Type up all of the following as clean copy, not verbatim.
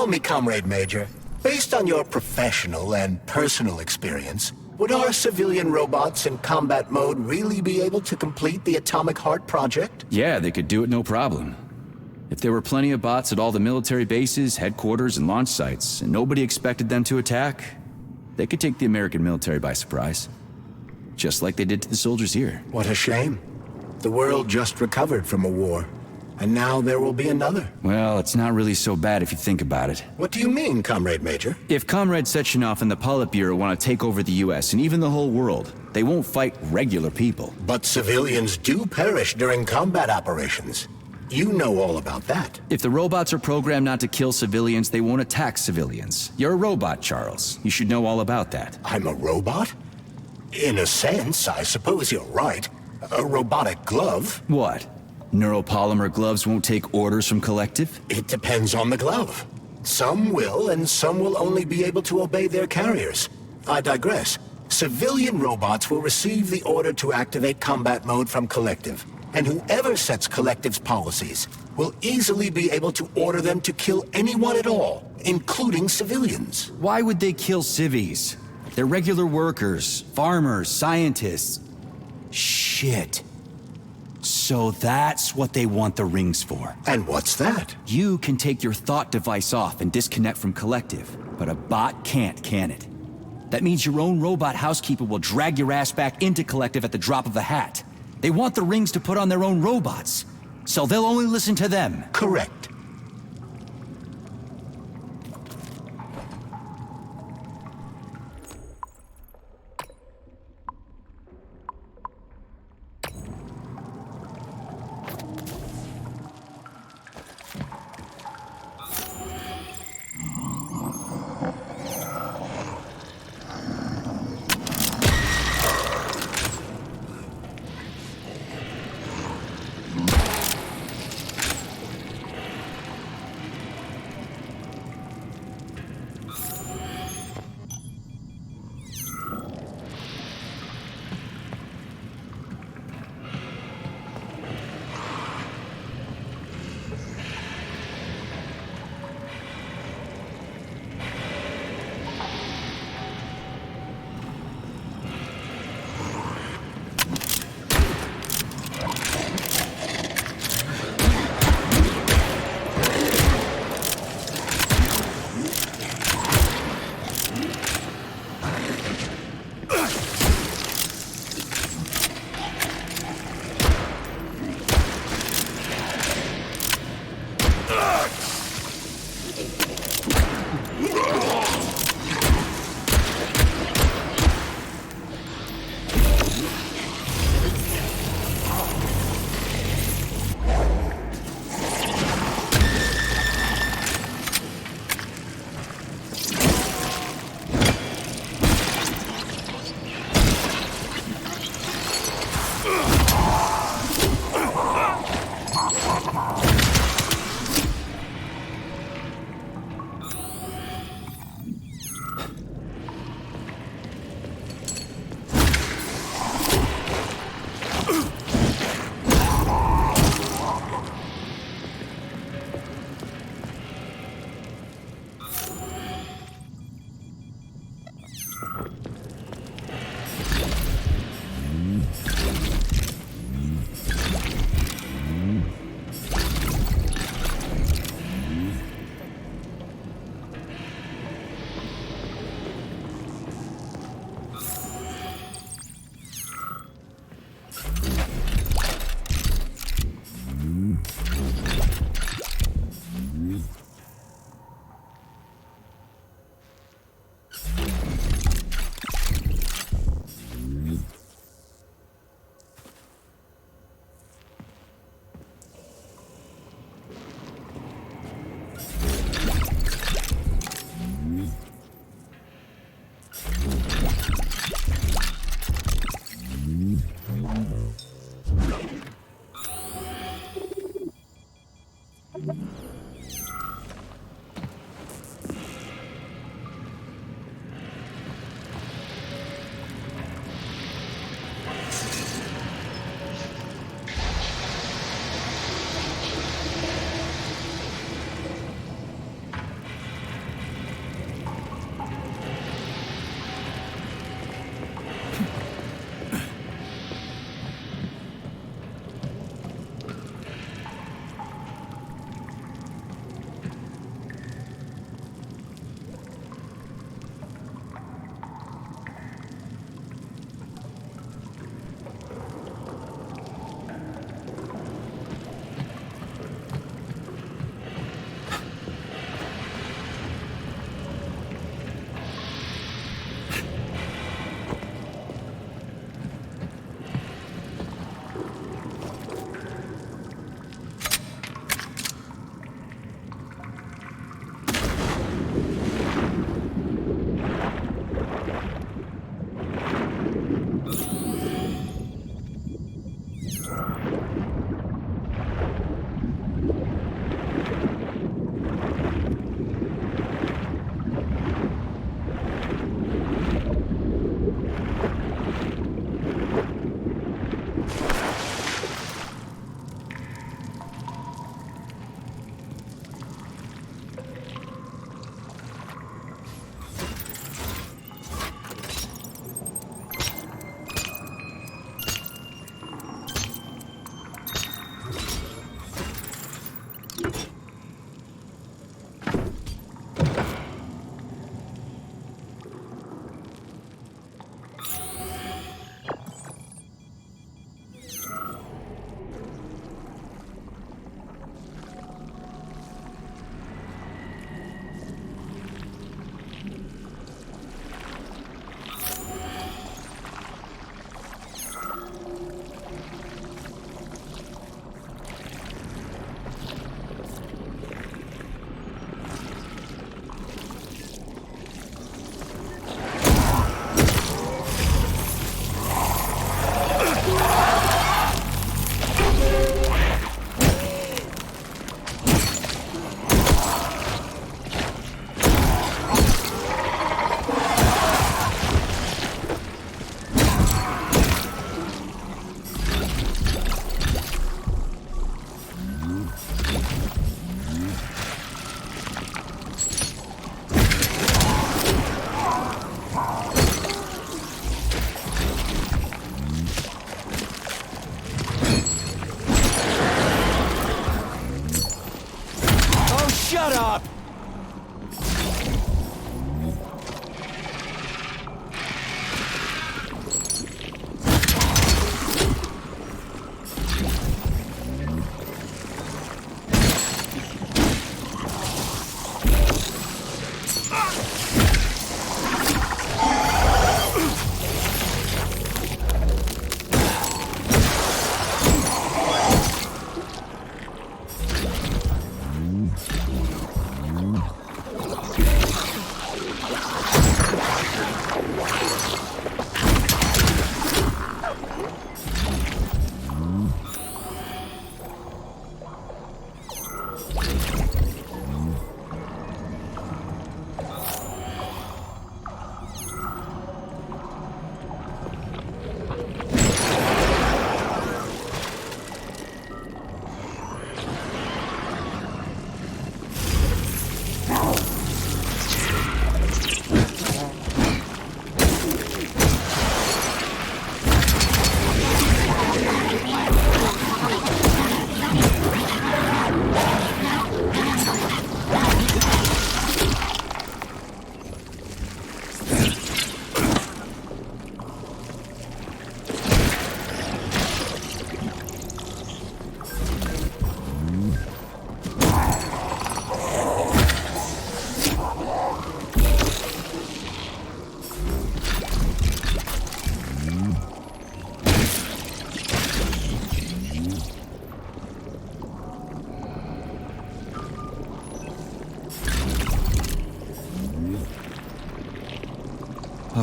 me, Comrade Major, based on your professional and personal experience, would our civilian robots in combat mode really be able to complete the Atomic Heart project? Yeah, they could do it no problem. If there were plenty of bots at all the military bases, headquarters, and launch sites, and nobody expected them to attack, they could take the American military by surprise. Just like they did to the soldiers here. What a shame. The world just recovered from a war, and now there will be another. Well, it's not really so bad if you think about it. What do you mean, Comrade Major? If Comrade Sechenov and the Politburo want to take over the US and even the whole world, they won't fight regular people. But civilians do perish during combat operations. You know all about that. If the robots are programmed not to kill civilians, they won't attack civilians. You're a robot, Charles. You should know all about that. I'm a robot? In a sense, I suppose you're right. A robotic glove? What? Neuropolymer gloves won't take orders from Collective? It depends on the glove. Some will, and some will only be able to obey their carriers. I digress. Civilian robots will receive the order to activate combat mode from Collective, and whoever sets Collective's policies will easily be able to order them to kill anyone at all, including civilians. Why would they kill civvies? They're regular workers, farmers, scientists. Shit. So that's what they want the rings for. And what's that? You can take your thought device off and disconnect from Collective, but a bot can't, can it? That means your own robot housekeeper will drag your ass back into Collective at the drop of a hat. They want the rings to put on their own robots, so they'll only listen to them. Correct.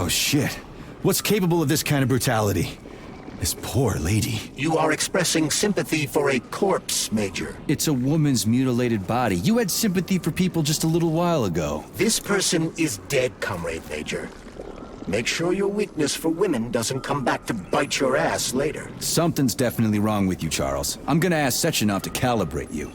Oh shit. What's capable of this kind of brutality? This poor lady. You are expressing sympathy for a corpse, Major. It's a woman's mutilated body. You had sympathy for people just a little while ago. This person is dead, Comrade Major. Make sure your weakness for women doesn't come back to bite your ass later. Something's definitely wrong with you, Charles. I'm gonna ask Sechenov to calibrate you.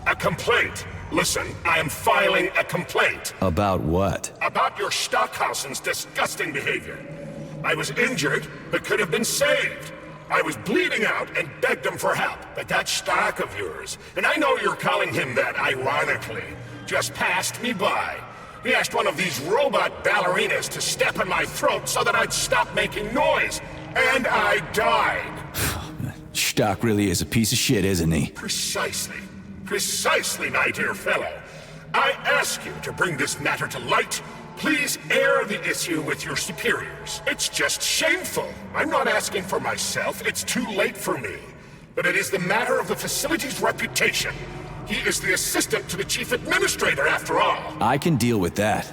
A complaint. Listen, I am filing a complaint. About what? About your Stockhausen's disgusting behavior. I was injured, but could have been saved. I was bleeding out and begged him for help, but that Stock of yours, and I know you're calling him that ironically, just passed me by. He asked one of these robot ballerinas to step in my throat so that I'd stop making noise, and I died. Stock really is a piece of shit, isn't he? Precisely. Precisely, my dear fellow. I ask you to bring this matter to light. Please air the issue with your superiors. It's just shameful. I'm not asking for myself. It's too late for me. But it is the matter of the facility's reputation. He is the assistant to the chief administrator, after all. I can deal with that.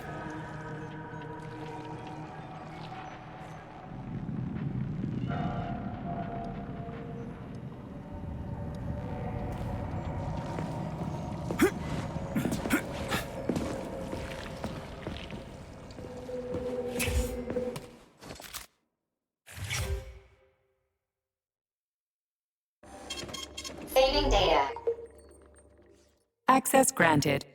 Saving data. Access granted.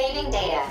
Saving data.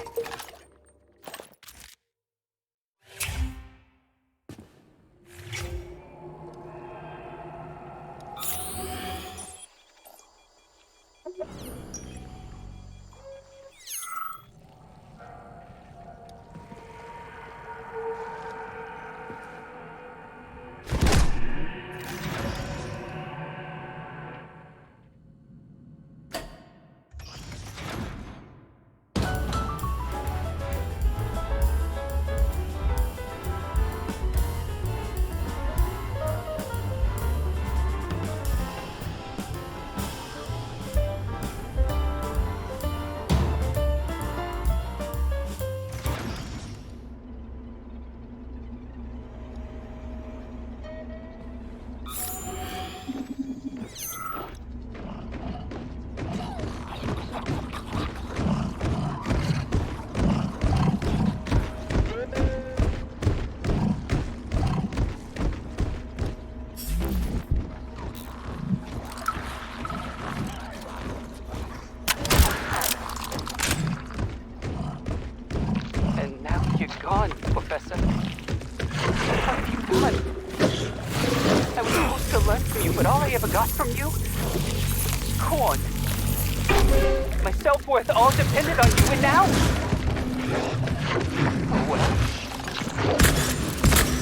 Professor. What have you done? I was supposed to learn from you, but all I ever got from you is corn. My self-worth all depended on you, and now... Oh, well.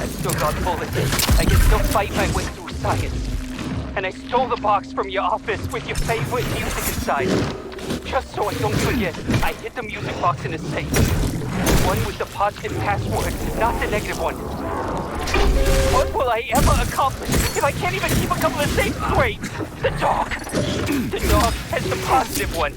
I still got bullets. I can still fight my way through science. And I stole the box from your office with your favorite music inside. Just so I don't forget, I hid the music box in a safe. One with the positive password, not the negative one. What will I ever accomplish if I can't even keep a couple of safes straight? The dog has the positive one.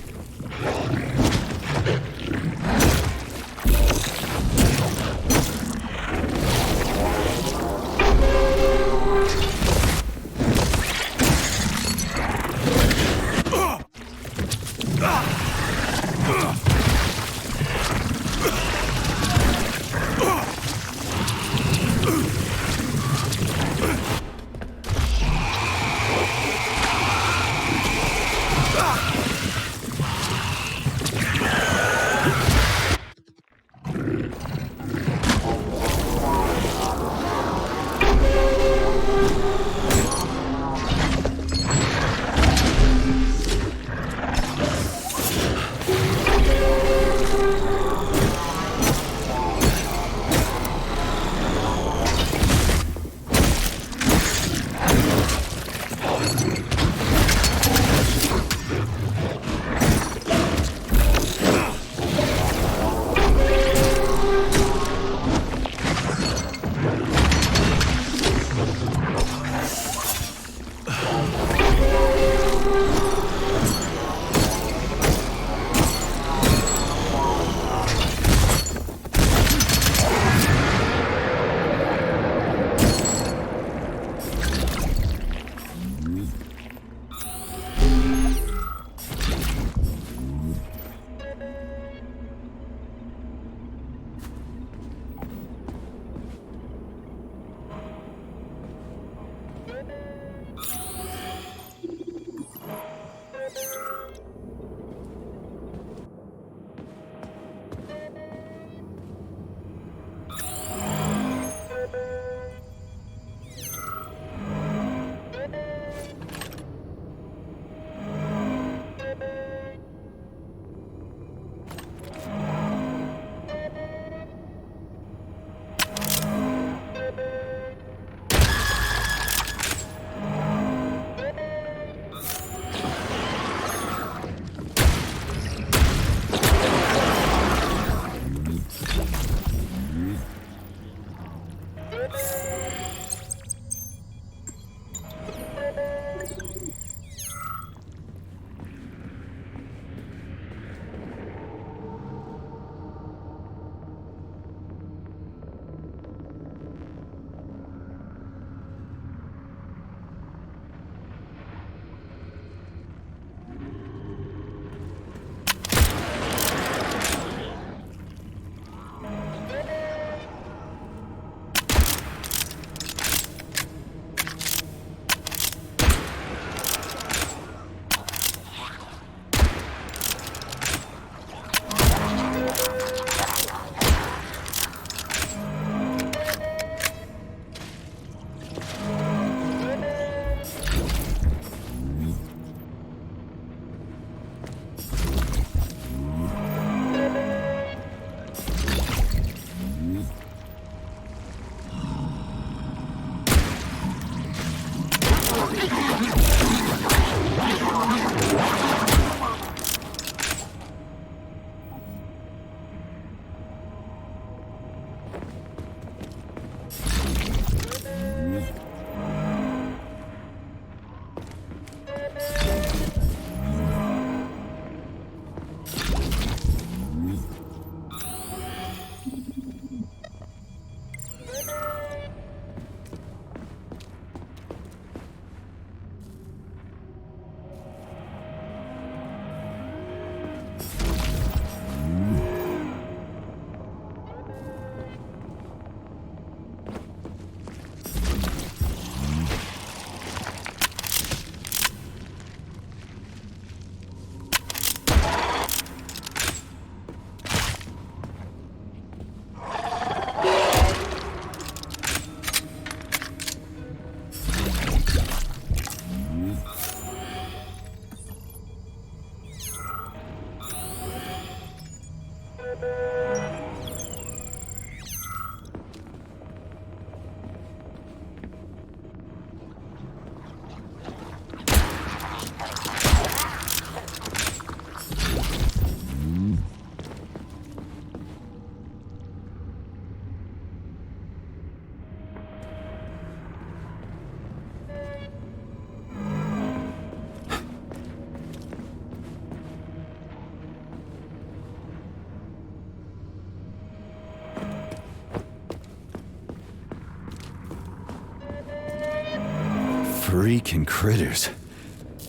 Freaking critters.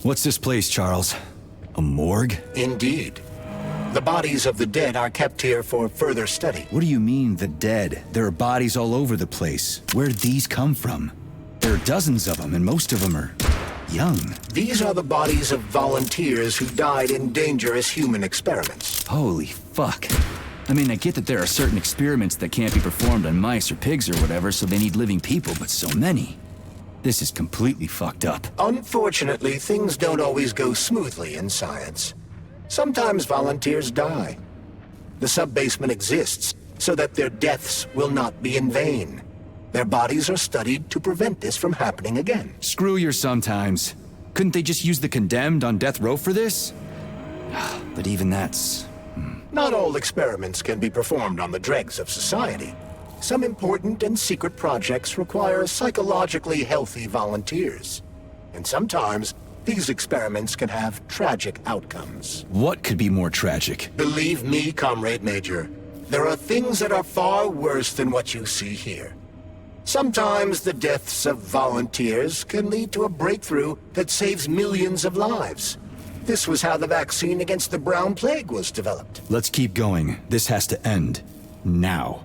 What's this place, Charles? A morgue? Indeed. The bodies of the dead are kept here for further study. What do you mean, the dead? There are bodies all over the place. Where did these come from? There are dozens of them, and most of them are young. These are the bodies of volunteers who died in dangerous human experiments. Holy fuck. I mean, I get that there are certain experiments that can't be performed on mice or pigs or whatever, so they need living people, but so many. This is completely fucked up. Unfortunately, things don't always go smoothly in science. Sometimes volunteers die. The sub-basement exists so that their deaths will not be in vain. Their bodies are studied to prevent this from happening again. Screw your sometimes. Couldn't they just use the condemned on death row for this? But even that's... Not all experiments can be performed on the dregs of society. Some important and secret projects require psychologically healthy volunteers. And sometimes, these experiments can have tragic outcomes. What could be more tragic? Believe me, Comrade Major, there are things that are far worse than what you see here. Sometimes the deaths of volunteers can lead to a breakthrough that saves millions of lives. This was how the vaccine against the brown plague was developed. Let's keep going. This has to end. Now.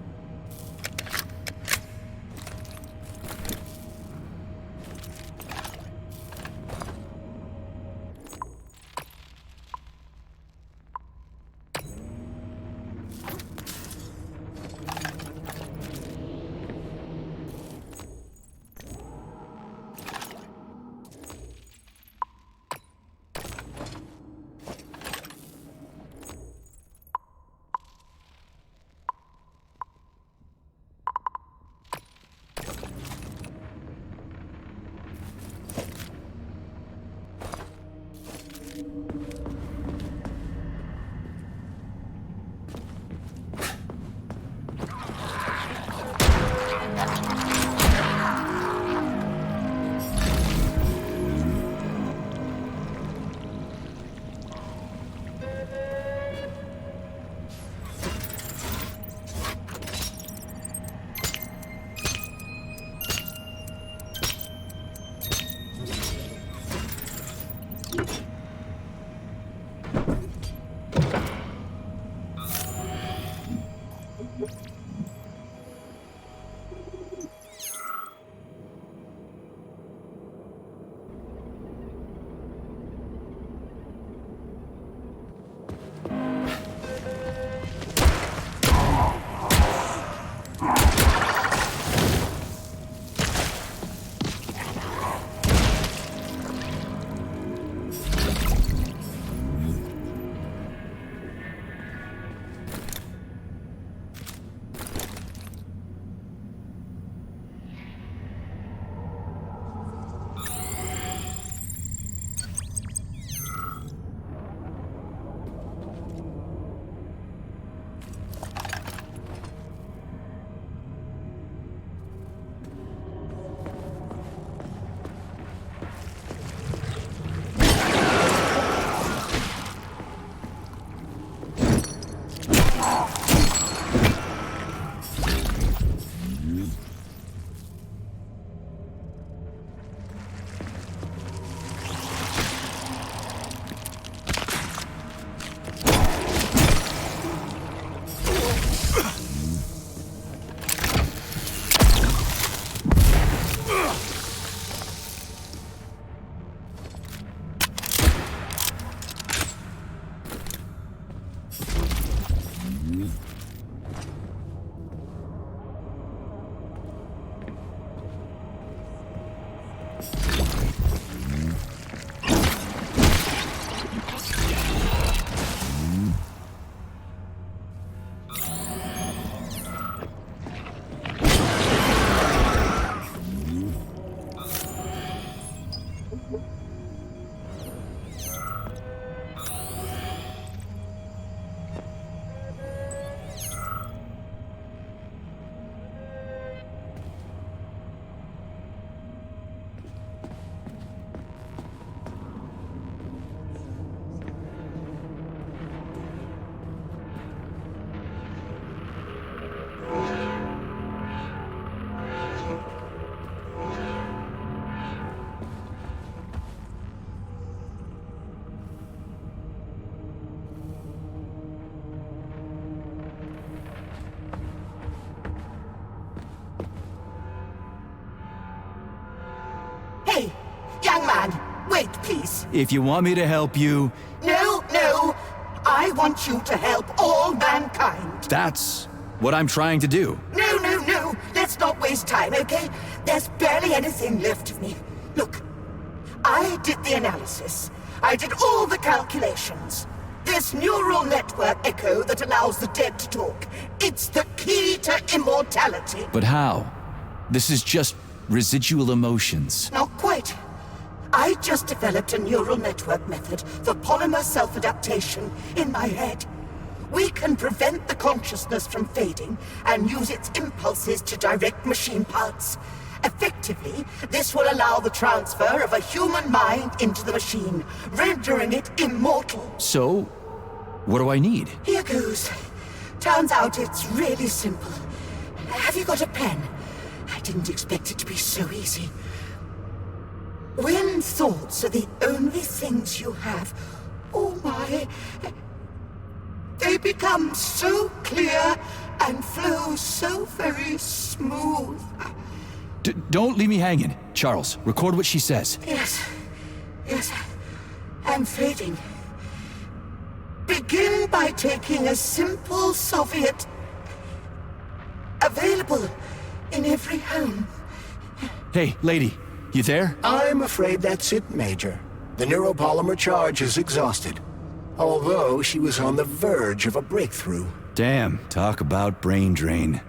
If you want me to help you... No, no! I want you to help all mankind! That's what I'm trying to do. No, no, no! Let's not waste time, okay? There's barely anything left of me. Look, I did the analysis. I did all the calculations. This neural network echo that allows the dead to talk. It's the key to immortality. But how? This is just residual emotions. Not quite. I just developed a neural network method for polymer self-adaptation in my head. We can prevent the consciousness from fading and use its impulses to direct machine parts. Effectively, this will allow the transfer of a human mind into the machine, rendering it immortal. So, what do I need? Here goes. Turns out it's really simple. Have you got a pen? I didn't expect it to be so easy. When thoughts are the only things you have, oh my, they become so clear and flow so very smooth. Don't leave me hanging. Charles, record what she says. Yes, I'm fading. Begin by taking a simple Soviet, available in every home. Hey, lady, you there? I'm afraid that's it, Major. The neuropolymer charge is exhausted. Although she was on the verge of a breakthrough. Damn, talk about brain drain.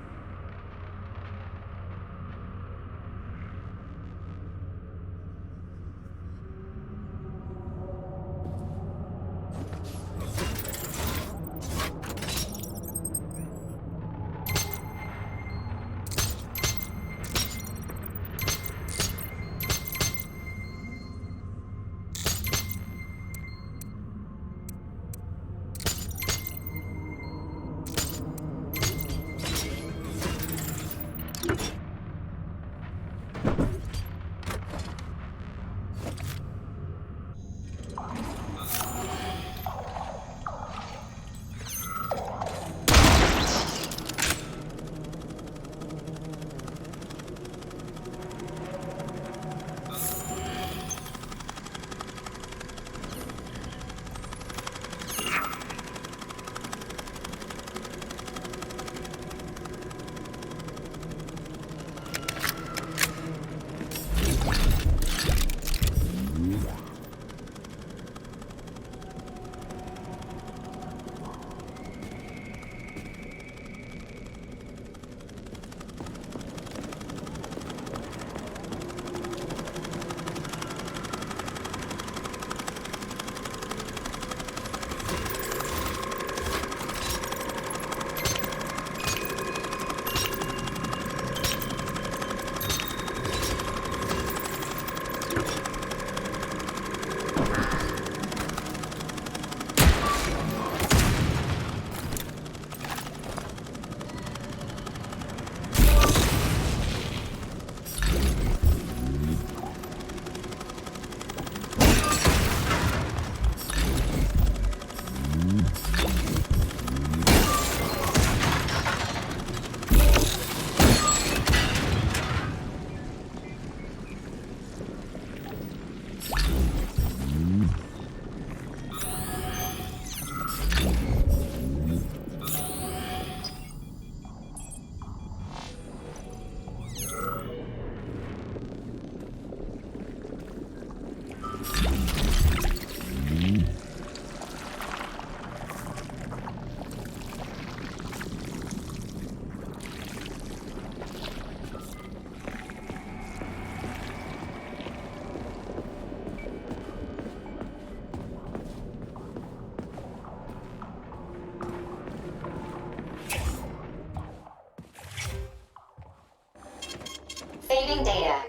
Saving data.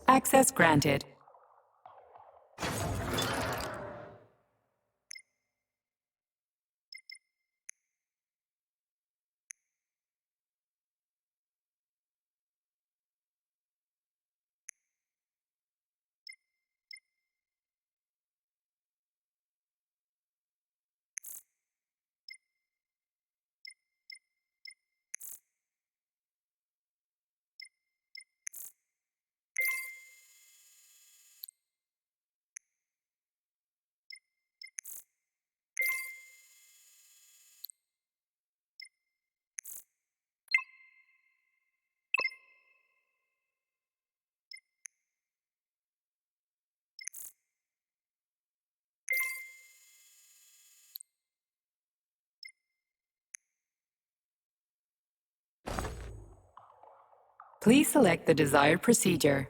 Access granted. Please select the desired procedure.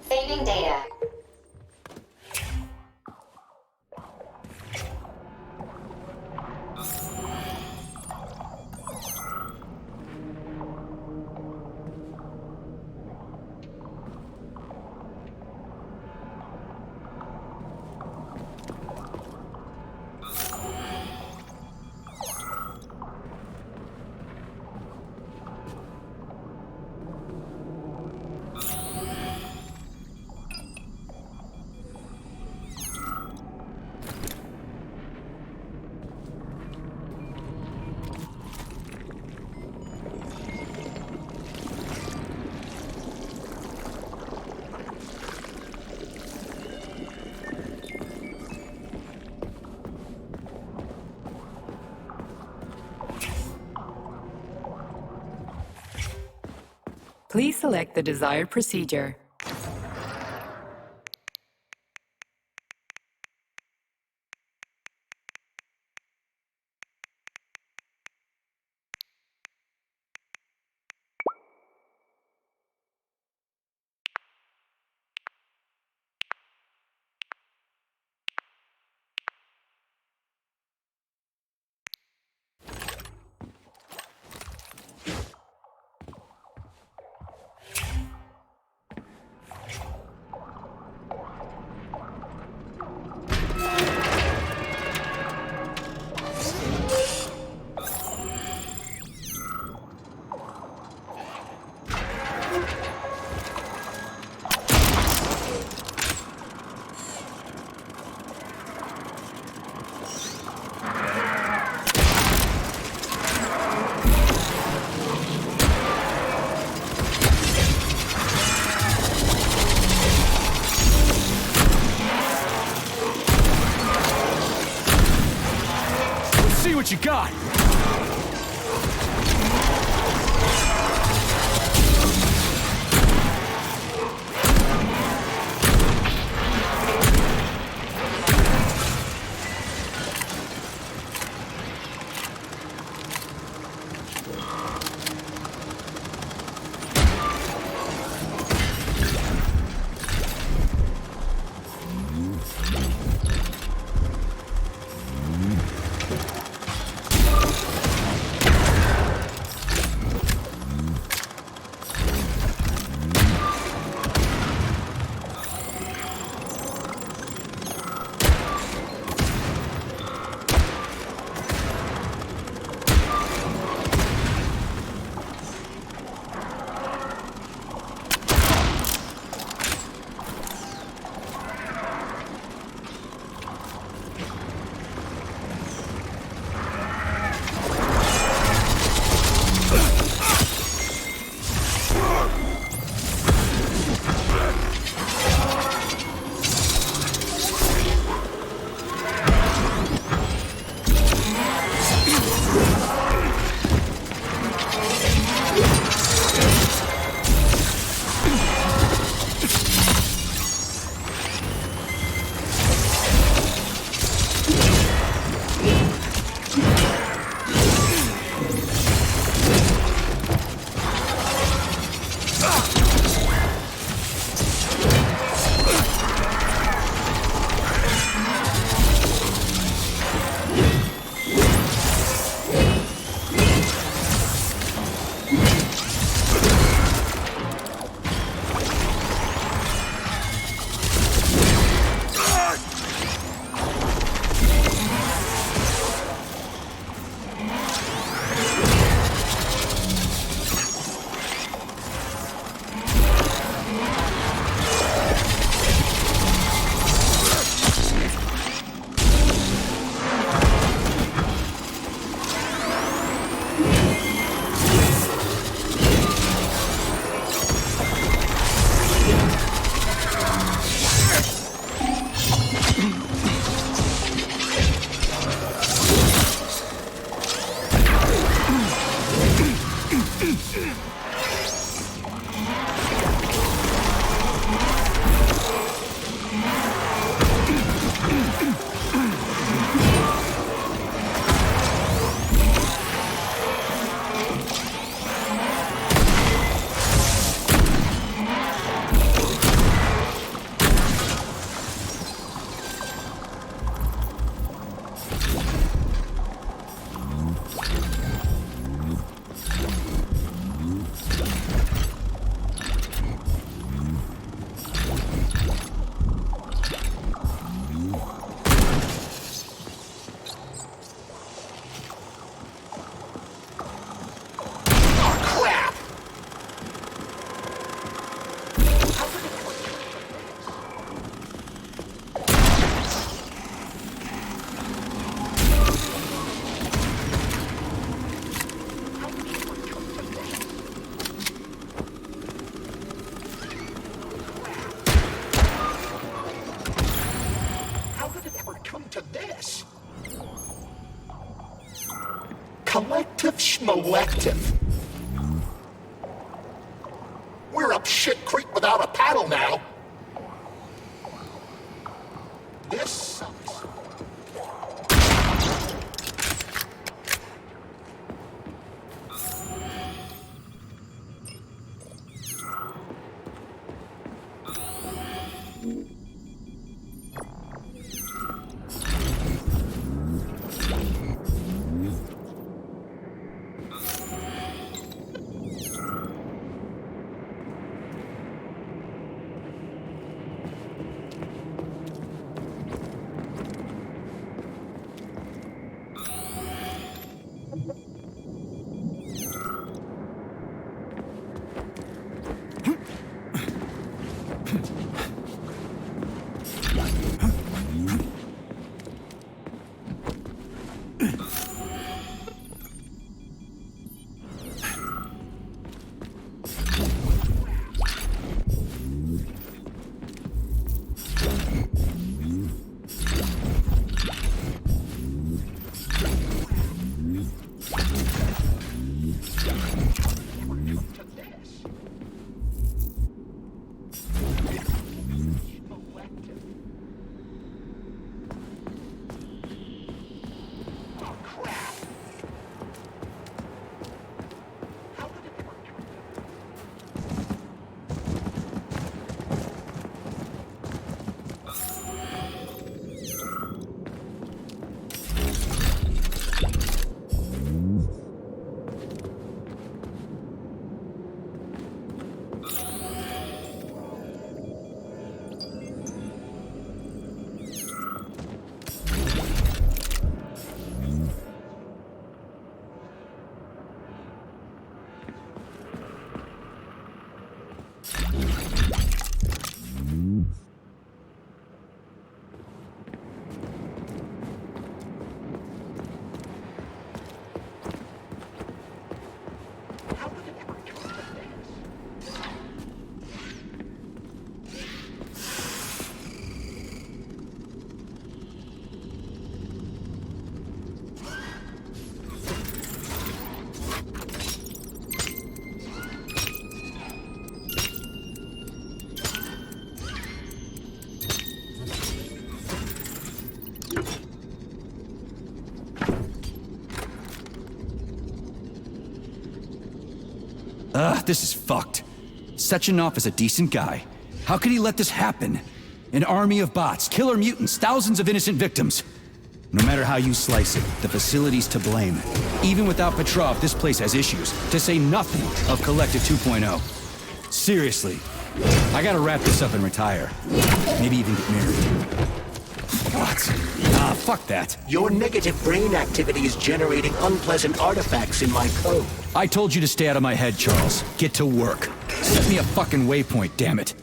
Saving data. Please select the desired procedure. See what you got! Collective schmolective. We're up shit creek without a paddle now. This sucks. This is fucked. Sechenov is a decent guy. How could he let this happen? An army of bots, killer mutants, thousands of innocent victims. No matter how you slice it, the facility's to blame. Even without Petrov, this place has issues, to say nothing of Collective 2.0. Seriously, I gotta wrap this up and retire. Maybe even get married. What? Fuck that. Your negative brain activity is generating unpleasant artifacts in my code. I told you to stay out of my head, Charles. Get to work. Set me a fucking waypoint, damn it.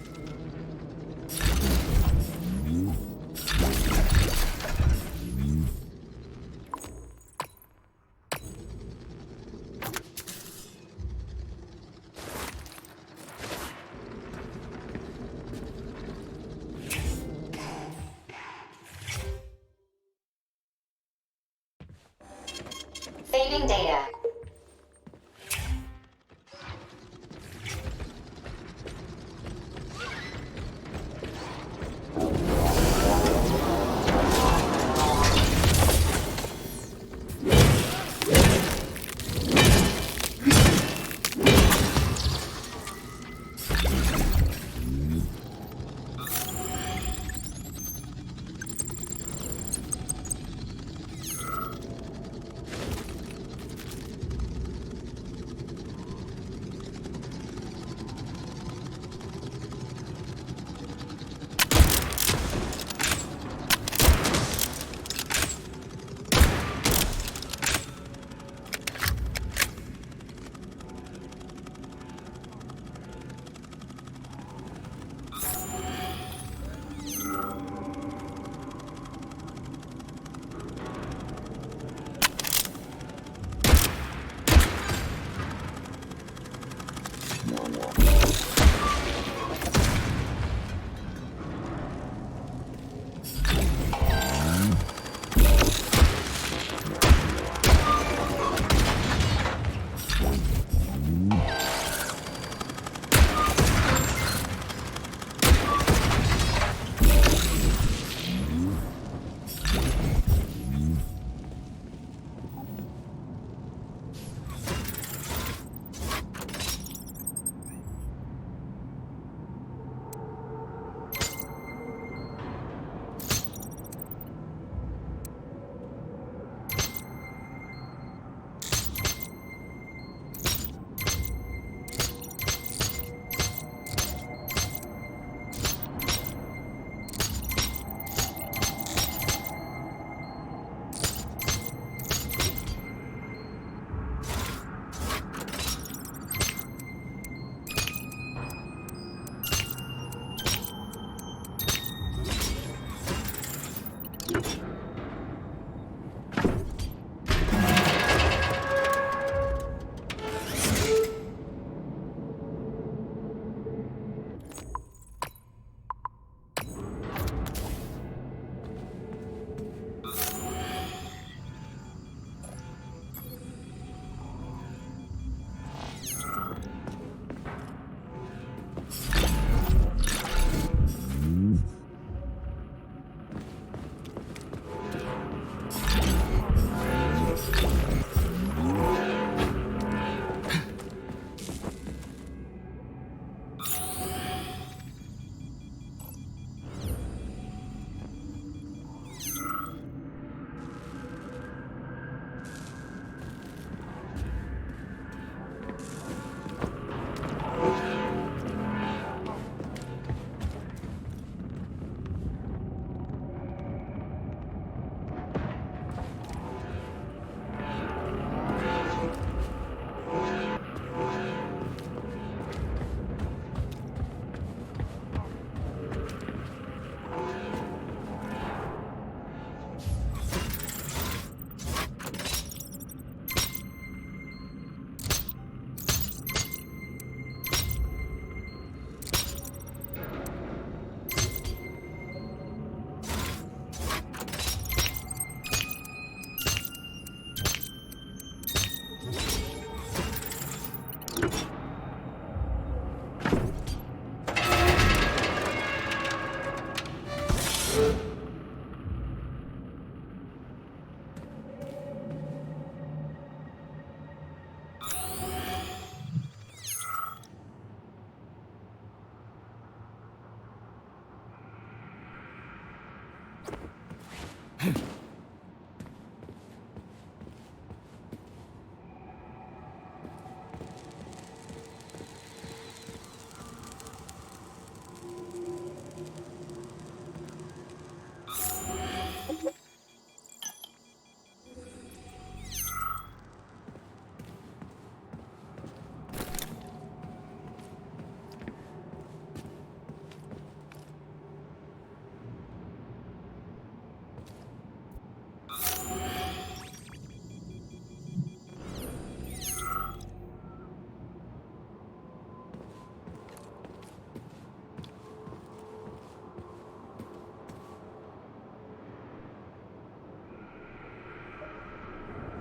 Saving data.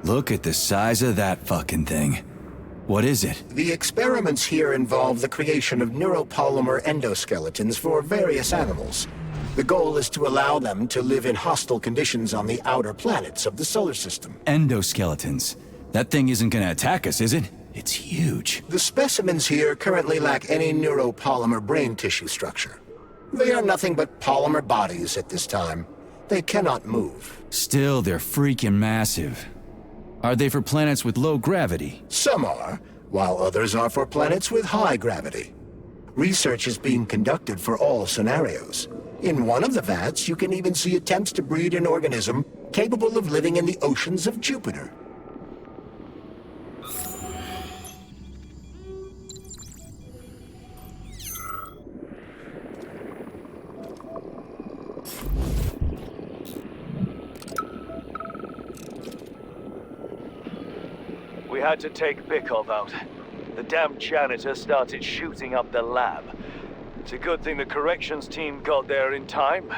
Look at the size of that fucking thing. What is it? The experiments here involve the creation of neuropolymer endoskeletons for various animals. The goal is to allow them to live in hostile conditions on the outer planets of the solar system. Endoskeletons. That thing isn't gonna attack us, is it? It's huge. The specimens here currently lack any neuropolymer brain tissue structure. They are nothing but polymer bodies at this time. They cannot move. Still, they're freaking massive. Are they for planets with low gravity? Some are, while others are for planets with high gravity. Research is being conducted for all scenarios. In one of the vats, you can even see attempts to breed an organism capable of living in the oceans of Jupiter. We had to take Bikov out. the damn janitor started shooting up the lab. It's a good thing the corrections team got there in time.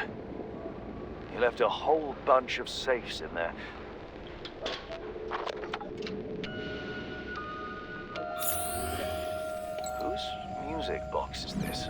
He left a whole bunch of safes in there. Whose music box is this?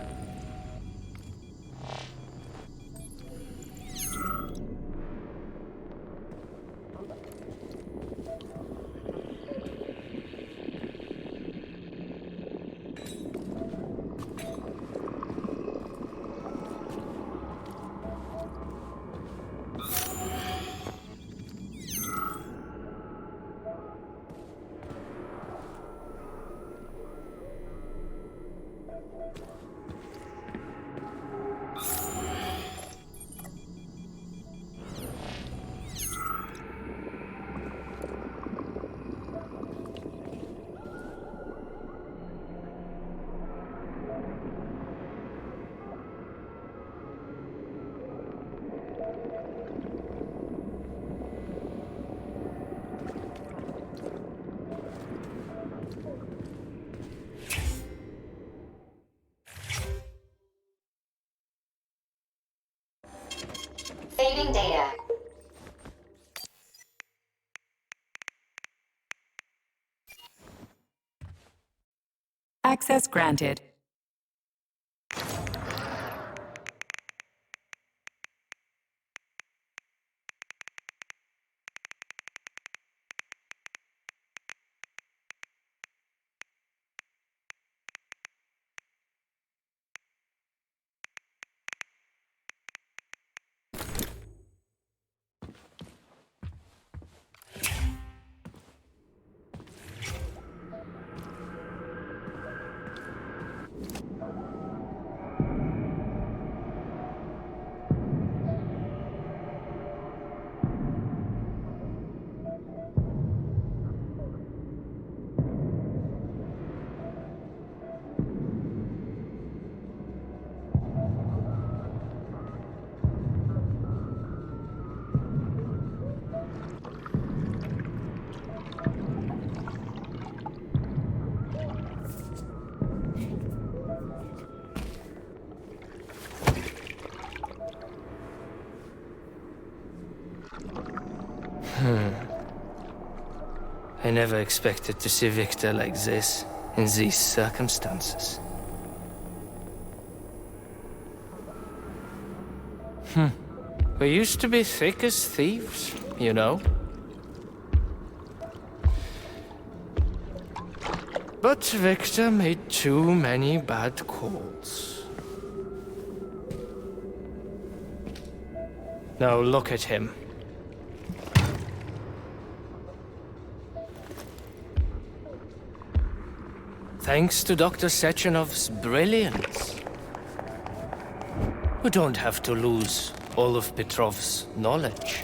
Saving data. Access granted. I never expected to see Victor like this, in these circumstances. We used to be thick as thieves, you know? But Victor made too many bad calls. Now look at him. Thanks to Dr. Sechenov's brilliance, we don't have to lose all of Petrov's knowledge.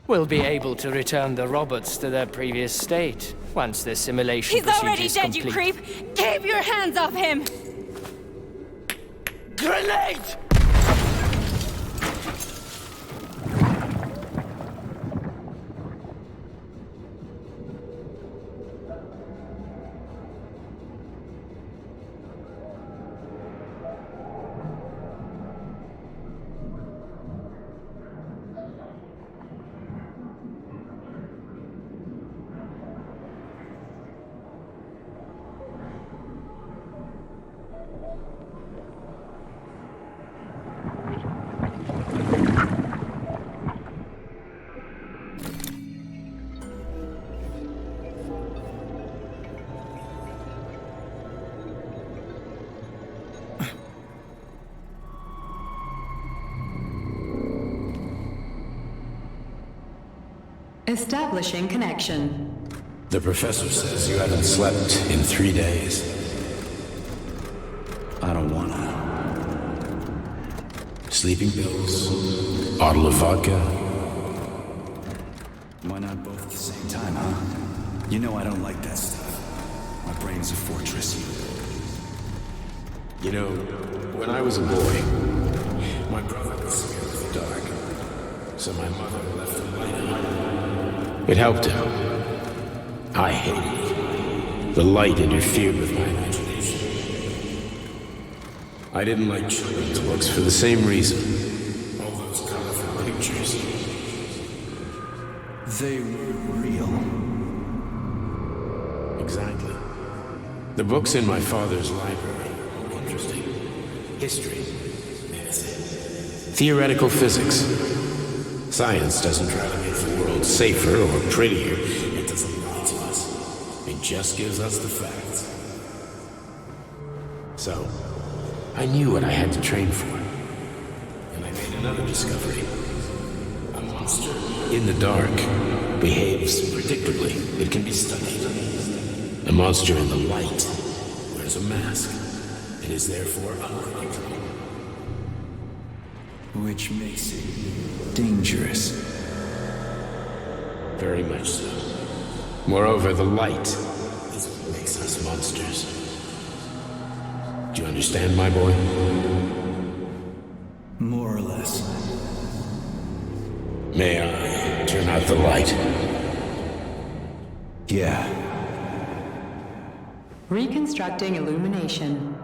We'll be able to return the robots to their previous state once the simulation He's already procedure's dead, complete. you creep! Keep your hands off him! Grenade! Establishing connection. The professor says you haven't slept in 3 days. I don't wanna. Sleeping pills, bottle of vodka. Why not both at the same time, huh? You know I don't like that stuff. My brain's a fortress. You know, when I was a boy, my brother was scared of the dark, so my mother left the light on. It helped him. I hated it. The light interfered with my imagination. I didn't like children's books for the same reason. All those colorful pictures. They were real. Exactly. The books in my father's library were interesting. History, medicine, theoretical physics. Science doesn't try to make the world safer or prettier. It doesn't lie to us. It just gives us the facts. So, I knew what I had to train for. And I made another discovery. A monster in the dark behaves predictably. It can be studied. A monster in the light wears a mask and is therefore unpredictable. Which makes it dangerous. Very much so. Moreover, the light is what makes us monsters. Do you understand, my boy? More or less. May I turn out the light? Yeah. Reconstructing illumination.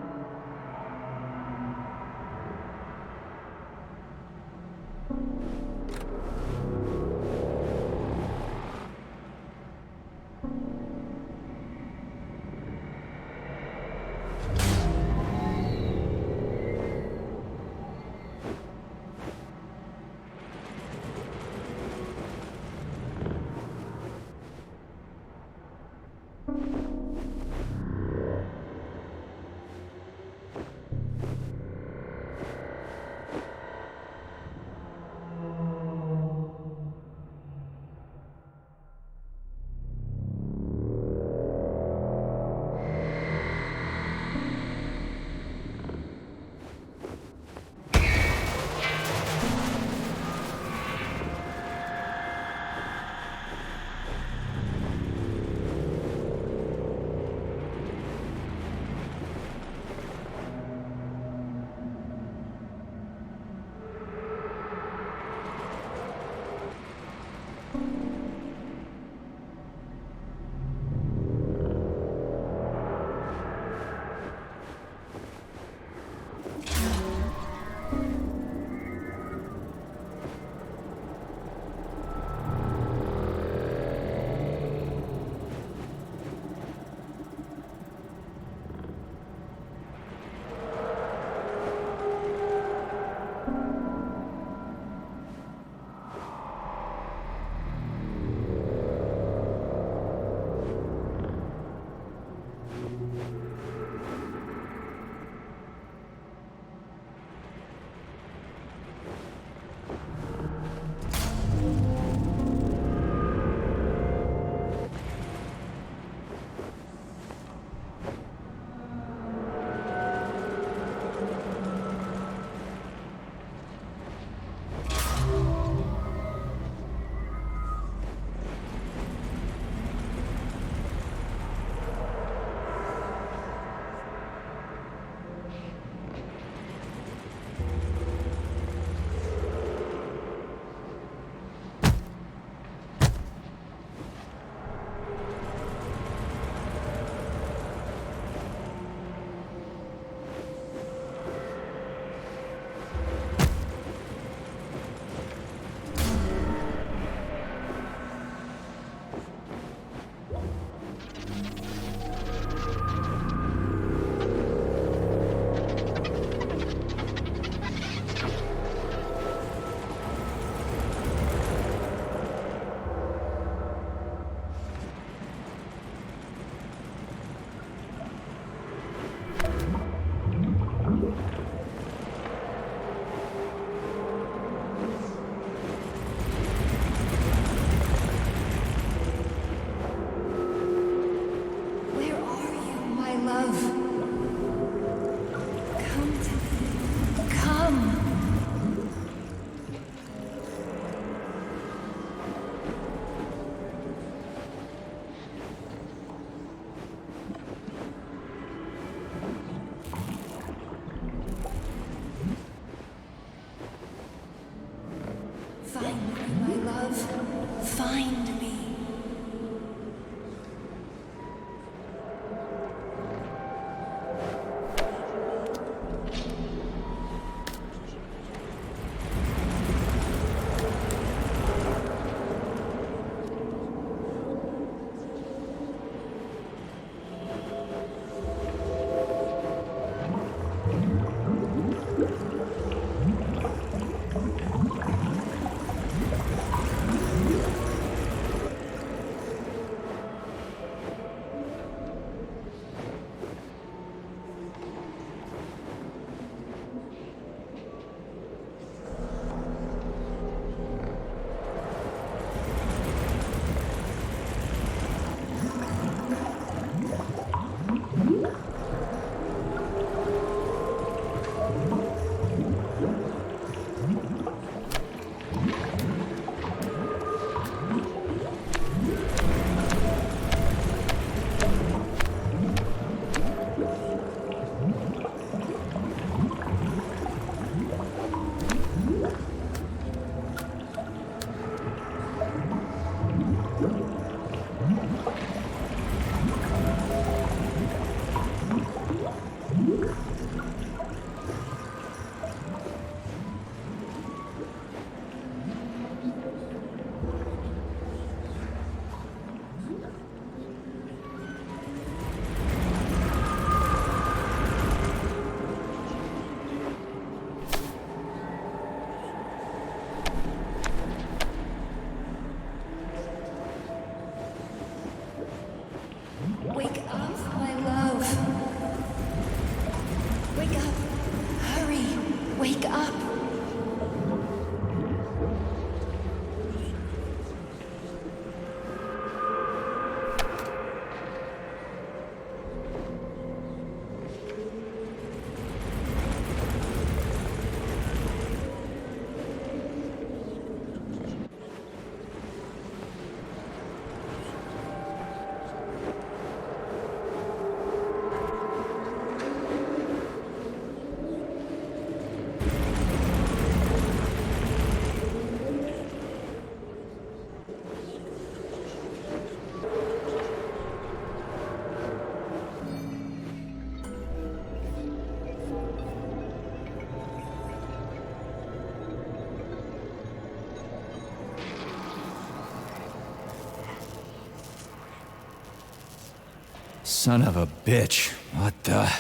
Son of a bitch. What the...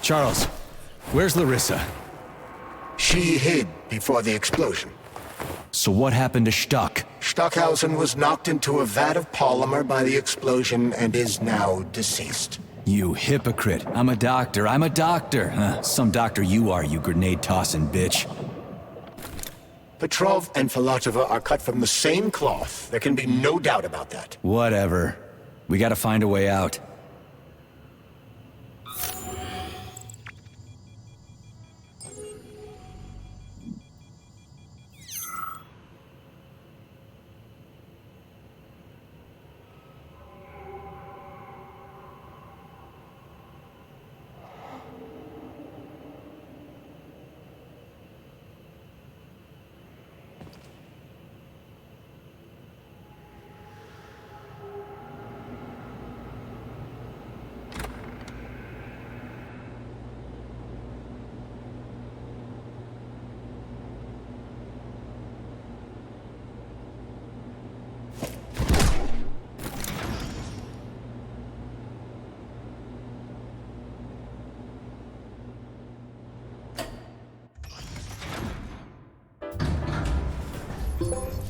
Charles, where's Larissa? She hid before the explosion. So what happened to Stuck? Stockhausen was knocked into a vat of polymer by the explosion and is now deceased. You hypocrite. I'm a doctor. Some doctor you are, you grenade-tossing bitch. Petrov and Filatova are cut from the same cloth. There can be no doubt about that. Whatever. We gotta find a way out.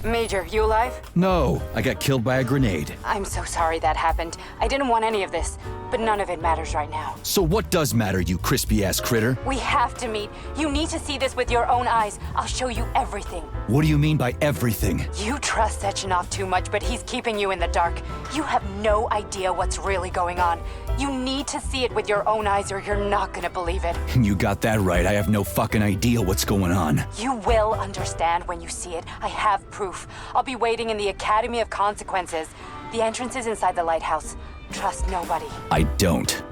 Major, you alive? No, I got killed by a grenade. I'm so sorry that happened. I didn't want any of this, but none of it matters right now. So what does matter, you crispy-ass critter? We have to meet. You need to see this with your own eyes. I'll show you everything. What do you mean by everything? You trust Sechenov too much, but he's keeping you in the dark. You have no idea what's really going on. You need to see it with your own eyes or you're not gonna believe it. You got that right. I have no fucking idea what's going on. You will understand when you see it. I have proof. I'll be waiting in the Academy of Consequences. The entrance is inside the lighthouse. Trust nobody. I don't.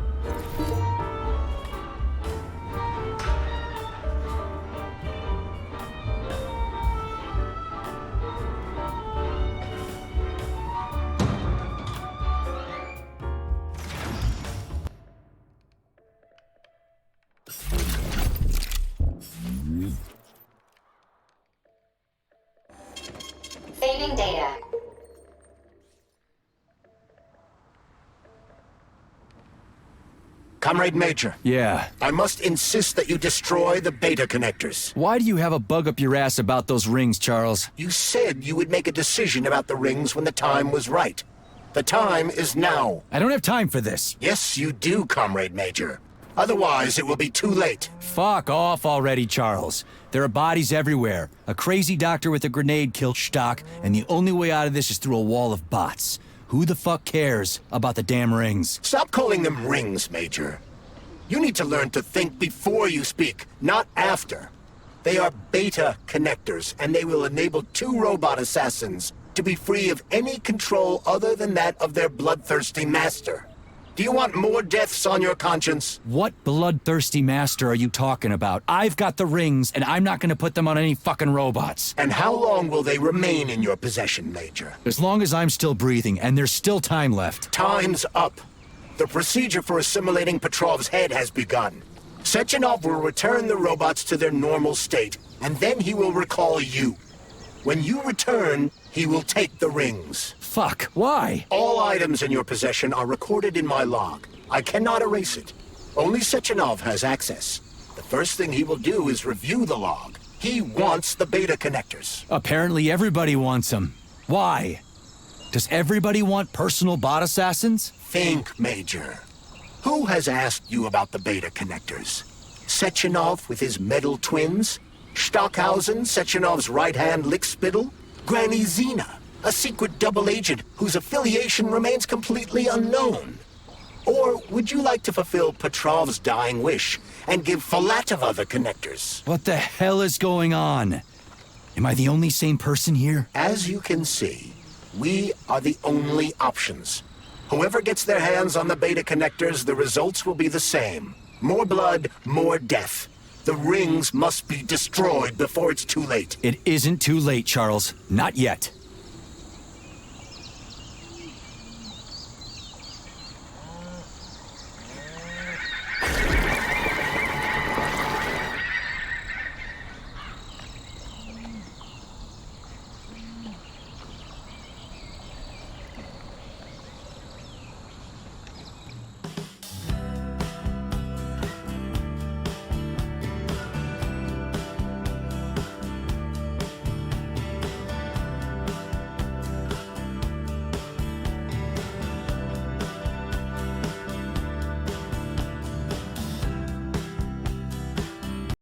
Saving data. Comrade Major. Yeah. I must insist that you destroy the beta connectors. Why do you have a bug up your ass about those rings, Charles? You said you would make a decision about the rings when the time was right. The time is now. I don't have time for this. Yes, you do, Comrade Major. Otherwise, it will be too late. Fuck off already, Charles. There are bodies everywhere. A crazy doctor with a grenade killed Stock, and the only way out of this is through a wall of bots. Who the fuck cares about the damn rings? Stop calling them rings, Major. You need to learn to think before you speak, not after. They are beta connectors, and they will enable 2 robot assassins to be free of any control other than that of their bloodthirsty master. Do you want more deaths on your conscience? What bloodthirsty master are you talking about? I've got the rings, and I'm not gonna put them on any fucking robots. And how long will they remain in your possession, Major? As long as I'm still breathing, and there's still time left. Time's up. The procedure for assimilating Petrov's head has begun. Sechenov will return the robots to their normal state, and then he will recall you. When you return, he will take the rings. Fuck, why? All items in your possession are recorded in my log. I cannot erase it. Only Sechenov has access. The first thing he will do is review the log. He wants the beta connectors. Apparently everybody wants them. Why? Does everybody want personal bot assassins? Think, Major. Who has asked you about the beta connectors? Sechenov with his metal twins? Stockhausen, Sechenov's right-hand lickspittle? Granny Zena, a secret double agent whose affiliation remains completely unknown? Or would you like to fulfill Petrov's dying wish and give Filatova the connectors? What the hell is going on? Am I the only sane person here? As you can see, we are the only options. Whoever gets their hands on the beta connectors, the results will be the same. More blood, more death. The rings must be destroyed before it's too late. It isn't too late, Charles. Not yet.